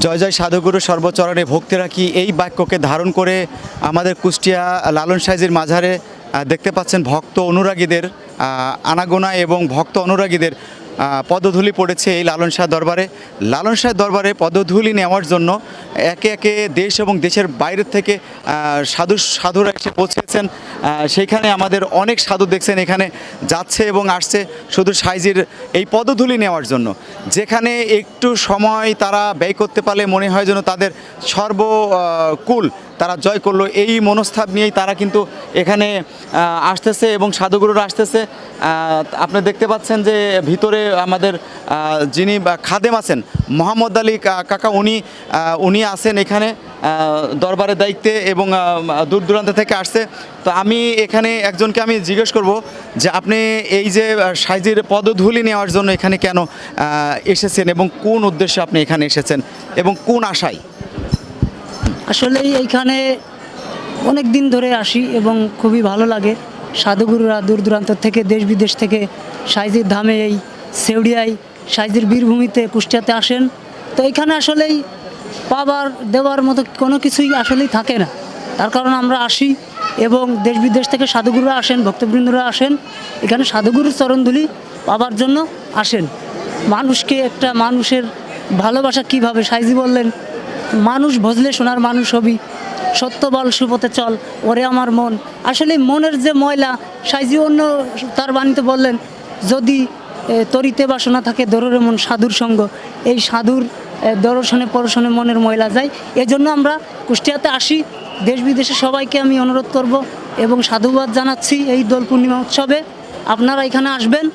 জয় জয় সাধুগুরু সর্বচরণে ভক্তি রাখি, এই বাক্যকে ধারণ করে আমাদের কুষ্টিয়া লালন সাইজির মাঝারে দেখতে পাচ্ছেন ভক্ত অনুরাগীদের আনাগোনা এবং ভক্ত অনুরাগীদের পদধূলি পড়েছে এই লালন শাহ দরবারে। লালন শাহ দরবারে পদধূলি নেওয়ার জন্য একে একে দেশ এবং দেশের বাইরের থেকে সাধুরা এসে পৌঁছেছেন। সেইখানে আমাদের অনেক সাধু দেখছেন এখানে যাচ্ছে এবং আসছে শুধু সাইজির এই পদধূলি নেওয়ার জন্য, যেখানে একটু সময় তারা ব্যয় করতে পারলে মনে হয় যেন তাদের সর্বকুল তারা জয় করলো। এই মনস্থাপ নিয়েই তারা কিন্তু এখানে আসতেছে এবং সাধুগুরুরা আসতেছে। আপনি দেখতে পাচ্ছেন যে ভিতরে আমাদের যিনি খাদেম আছেন মোহাম্মদ আলী কাকা, উনি আছেন এখানে দরবারের দায়িত্বে এবং দূর দূরান্ত থেকে আসছে। তো আমি এখানে একজনকে আমি জিজ্ঞেস করব যে আপনি এই যে সাইজির পদধূলি নেওয়ার জন্য এখানে কেন এসেছেন এবং কোন উদ্দেশ্যে আপনি এখানে এসেছেন এবং কোন আশায়? আসলে এইখানে অনেক দিন ধরে আসি এবং খুবই ভালো লাগে। সাধুগুরুরা দূর দূরান্ত থেকে দেশ বিদেশ থেকে সাইজির ধামে এই সেউড়িয়ায় সাইজির বীরভূমিতে কুষ্টিয়াতে আসেন। তো এখানে আসলেই পাবার দেওয়ার মতো কোনো কিছুই আসলেই থাকে না। তার কারণ আমরা আসি এবং দেশ বিদেশ থেকে সাধুগুরুরা আসেন, ভক্তবৃন্দরা আসেন এখানে সাধুগুরুর চরণধুলি পাবার জন্য আসেন। মানুষকে একটা মানুষের ভালোবাসা কিভাবে, সাইজি বললেন মানুষ ভজলে সোনার মানুষ হবি, সত্য বল সুপথে চল ওরে আমার মন। আসলে মনের যে ময়লা, সাইজি অন্য তার বাণীতে বললেন যদি তরিতে বাসনা থাকে দররে মন সাধুর সঙ্গ। এই সাধুর দর্শনে পরশনে মনের ময়লা যায়। এজন্য আমরা কুষ্টিয়াতে আসি। দেশ বিদেশে সবাইকে আমি অনুরোধ করব এবং সাধুবাদ জানাচ্ছি এই দোল পূর্ণিমা উৎসবে আপনারা এখানে আসবেন,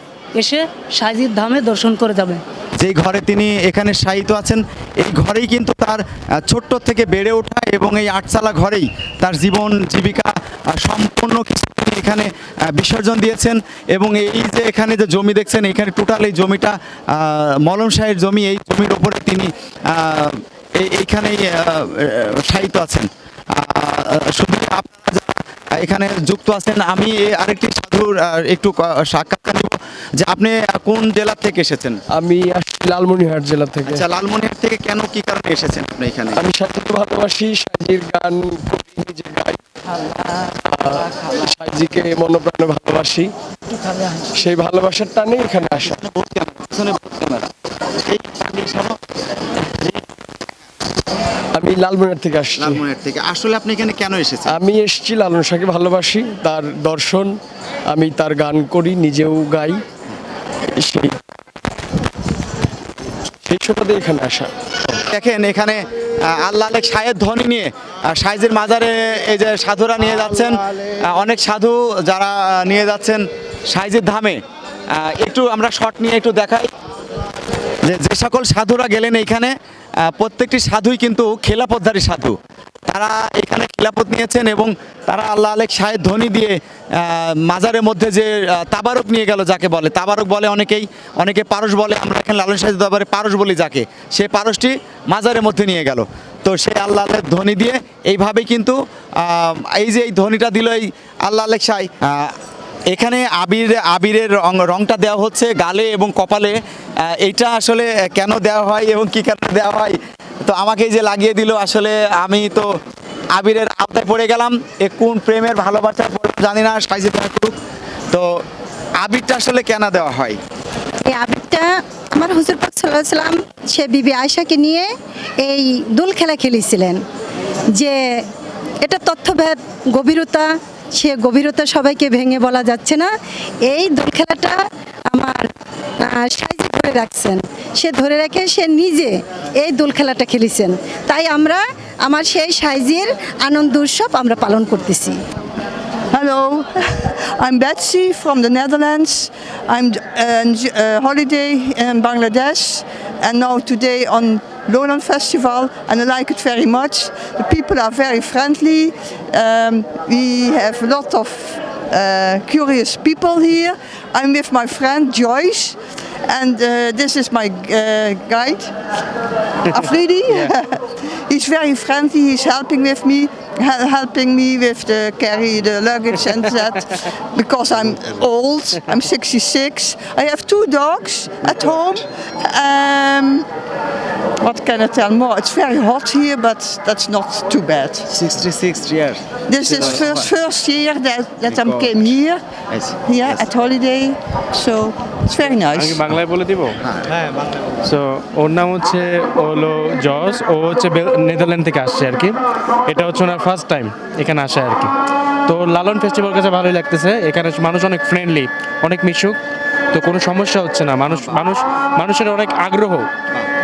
এসে সাইজির ধামে দর্শন করে যাবেন। যেই ঘরে তিনি এখানে শায়িত আছেন এই ঘরেই কিন্তু তার ছোট্ট থেকে বেড়ে ওঠা এবং এই আটচালা ঘরেই তার জীবন জীবিকা সম্পূর্ণ কিছু তিনি এখানে বিসর্জন দিয়েছেন। এবং এই যে এখানে যে জমি দেখছেন এখানে টোটাল এই জমিটা মলম শাহের জমি। এই জমির ওপরে তিনি এইখানেই শায়িত আছেন। শুধু আপনারা যারা এখানে যুক্ত আছেন, আমি আরেকটি সাধুর একটু সাক্ষাৎকার নেব যে আপনি কোন জেলা থেকে এসেছেন? আমি আসছি লালমনিরহাট জেলা থেকে। আচ্ছা, লালমনিরহাট থেকে কেন, কি কারণে এসেছেন আপনি এখানে? আমি সাজিকে ভালোবাসি, সাজির গান করি, নিজে গাই, সাজিকে মনোপ্রাণে ভালোবাসি। সেই ভালোবাসার টানে এখানে আসা। আমি লালমনিরহাট থেকে আসছি। লালমনিরহাট থেকে আসলে আপনি এখানে কেন এসেছেন? আমি এসেছি লালন শাহকে ভালোবাসি, তার দর্শন, আমি তার গান করি, নিজেও গাই। সেই সুবাদে এখানে আসা। দেখেন এখানে আল্লাহ আলেক শাহের ধ্বনি নিয়ে সাইজের মাজারে এই যে সাধুরা নিয়ে যাচ্ছেন, অনেক সাধু যারা নিয়ে যাচ্ছেন সাইজের ধামে। একটু আমরা শর্ট নিয়ে একটু দেখাই যে সকল সাধুরা গেলেন এইখানে প্রত্যেকটি সাধুই কিন্তু খেলাপথধারী সাধু। তারা এখানে খেলাপথ নিয়েছেন এবং তারা আল্লাহ আলেক শাহের ধ্বনি দিয়ে মাজারের মধ্যে যে তাবারক নিয়ে গেল, যাকে বলে তাবারক বলে অনেকে পারস বলে, আমরা এখানে লালন শাহের দরবারে পারস বলি যাকে, সেই পারসটি মাজারের মধ্যে নিয়ে গেল। তো সেই আল্লাহ আলেক ধ্বনি দিয়ে এইভাবেই কিন্তু এই যে এই ধ্বনিটা দিল এই আল্লাহ আলেক শাহ। এখানে আবিরের রংটা দেওয়া হচ্ছে গালে এবং কপালে। এইটা আসলে কেন দেওয়া হয় এবং কী কারণে দেওয়া হয়, তো আমাকে যে লাগিয়ে দিল, আসলে আমি তো আবিরের আওতায় পড়ে গেলাম। কোন প্রেমের ভালোবাসা জানি না, সাইজে থাকুক। তো আবিরটা আসলে কেন দেওয়া হয়? এই আবিরটা আমার হুজুর পাক সাল্লাল্লাহু আলাইহি সাল্লাম সে বিবি আয়েশাকে নিয়ে এই দোল খেলা খেলেছিলেন। যে এটা তথ্যভেদ গভীরতা, সে গভীরতা সবাইকে ভেঙে বলা যাচ্ছে না। এই দোল খেলাটা আমার সাইজে ধরে রাখছেন, সে ধরে রেখে সে নিজে এই দোল খেলাটা খেলেছেন। তাই আমরা আমার সেই সাইজের আনন্দ উৎসব আমরা পালন করতেছি। Hello, I'm Betsy from the Netherlands. I'm on holiday in Bangladesh and now today on Lowland Festival, and I like it very much. The people are very friendly. We have a lot of curious people here. I'm with my friend Joyce, and this is my guide, Afridi. He's very friendly. He's helping me with the carry the luggage and that, because I'm old. I'm 66. I have 2 dogs at home. what can I tell more? It's very hot here, but that's not too bad. 66 years. This is first year that I came here, Yes. at holiday, so it's very আমি nice. কি বাংলায় বলে দিব so ওর নাম হচ্ছে হলো Jos, ও হচ্ছে Netherland থেকে আসছে আর কি। এটা হচ্ছে ওনার ফার্স্ট টাইম এখানে আসা আর কি। তো লালন ফেস্টিভ্যাল কাছে ভালোই লাগতেছে, এখানে মানুষ অনেক ফ্রেন্ডলি, অনেক মিশুক, তো কোনো সমস্যা হচ্ছে না। মানুষের অনেক আগ্রহ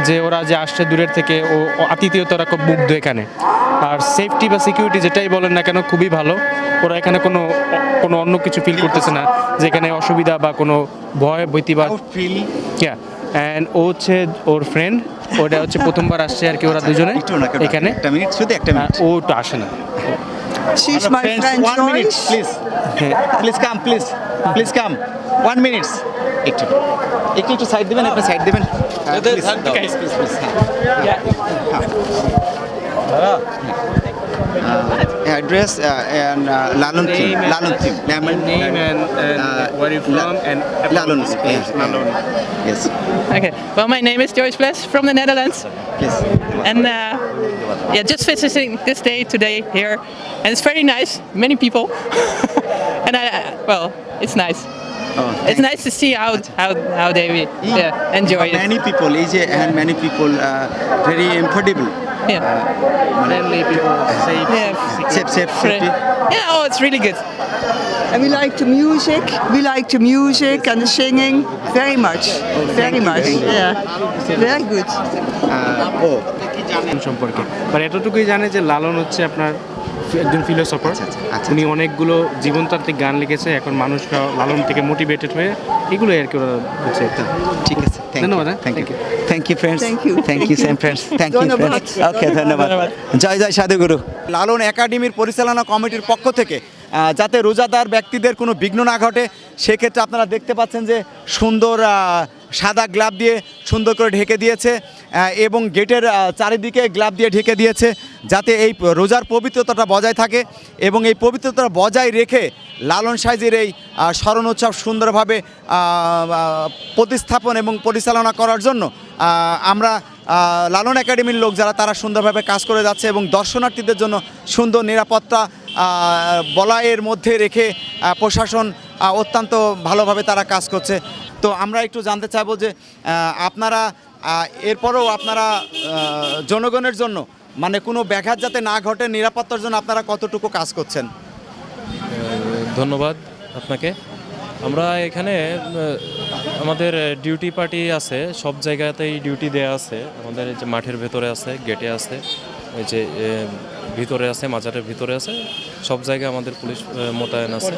যে ওরা যে আসছে দূরের থেকে, ও আতিথেয়তারা খুব মুগ্ধ এখানে। আর সেফটি বা সিকিউরিটি যেটাই বলেন না কেন খুবই ভালো। ওরা এখানে কোনো অন্য কিছু ফিল করতেছে না যে এখানে অসুবিধা বা কোনো ভীতি বা ফিল অ্যান্ড ও হচ্ছে ওর ফ্রেন্ড, ওটা হচ্ছে প্রথমবার আসছে আর কি, ওরা দুজনে এখানে। একটা মিনিট, শুধু একটা মিনিট। ও তো আসে না। She's my Friends, friend 1 minute, Joyce. please. Please come, please come. 1 minute. একটু সাইড দিবেন, আপনি সাইড দিবেন। Address and Lalon theme. Name and where you from and Lalon. Lalon. Yes, Okay. Well, my name is Joyce Fles from the Netherlands, please. and yeah, just visiting this day today here, and it's very nice. Many people, and it's nice. Oh, It's nice to see how they enjoy it. Many people, and many people very affordable. Yeah, Friendly people, safe. yeah, Safe, Fre- safety. yeah. Oh, it's really good. And we like the music. We like the music and the singing very much. Very much. Yeah. Very good. Oh, সম্পর্কে মানে এতটুকুই জানে যে লালন হচ্ছে আপনার একজন philosopher. আচ্ছা। উনি অনেকগুলো জীবনতাত্ত্বিক গান লিখেছে, এখন মানুষরা লালন থেকে মোটিভেটেড হয়ে এগুলো আর কি ওরা বুঝছে। ঠিক আছে, ধন্যবাদ, thank you friends, Thank you. Thank you same friends, thank you ধন্যবাদ। ফ্রেন্ডস। ওকে, ধন্যবাদ। জয় জয় সাধুগুরু। লালন একাডেমির পরিচালনা কমিটির পক্ষ থেকে যাতে রোজাদার ব্যক্তিদের কোনো বিঘ্ন না ঘটে সেক্ষেত্রে আপনারা দেখতে পাচ্ছেন যে সুন্দর সাদা গ্লাভ দিয়ে সুন্দর করে ঢেকে দিয়েছে এবং গেটের চারিদিকে গ্লাভ দিয়ে ঢেকে দিয়েছে যাতে এই রোজার পবিত্রতাটা বজায় থাকে এবং এই পবিত্রতা বজায় রেখে লালন সাইজির এই স্মরণ উৎসব সুন্দরভাবে প্রতিস্থাপন এবং পরিচালনা করার জন্য আমরা লালন একাডেমির লোক যারা তারা সুন্দরভাবে কাজ করে যাচ্ছে এবং দর্শনার্থীদের জন্য সুন্দর নিরাপত্তা বলয়ের মধ্যে রেখে প্রশাসন অত্যন্ত ভালোভাবে তারা কাজ করছে। তো আমরা একটু জানতে চাইবো যে আপনারা এরপরেও আপনারা জনগণের জন্য মানে কোনো ব্যাঘাত যাতে না ঘটে নিরাপত্তার জন্য আপনারা কতটুকু কাজ করছেন? ধন্যবাদ আপনাকে। আমরা এখানে আমাদের ডিউটি পার্টি আছে, সব জায়গাতেই ডিউটি দেয়া আছে। আমাদের এই যে মাঠের ভেতরে আছে, গেটে আছে, এই যে ভিতরে আছে, মাজারের ভিতরে আছে, সব জায়গায় আমাদের পুলিশ মোতায়েন আছে।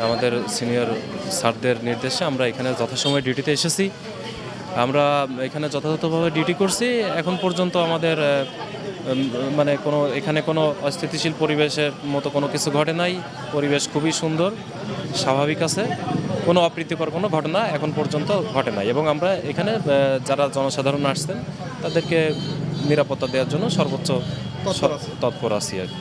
আমাদের সিনিয়র স্যারদের নির্দেশে আমরা এখানে যথাসময়ে ডিউটিতে এসেছি। আমরা এখানে যথাযথভাবে ডিউটি করছি। এখন পর্যন্ত আমাদের মানে এখানে কোনো অস্থিতিশীল পরিবেশের মতো কোনো কিছু ঘটে নাই। পরিবেশ খুবই সুন্দর, স্বাভাবিক আছে। কোনো অপ্রীতিকর কোনো ঘটনা এখন পর্যন্ত ঘটে নাই এবং আমরা এখানে যারা জনসাধারণ আসছেন তাদেরকে নিরাপত্তা দেওয়ার জন্য সর্বোচ্চ তৎপর আছি আর কি।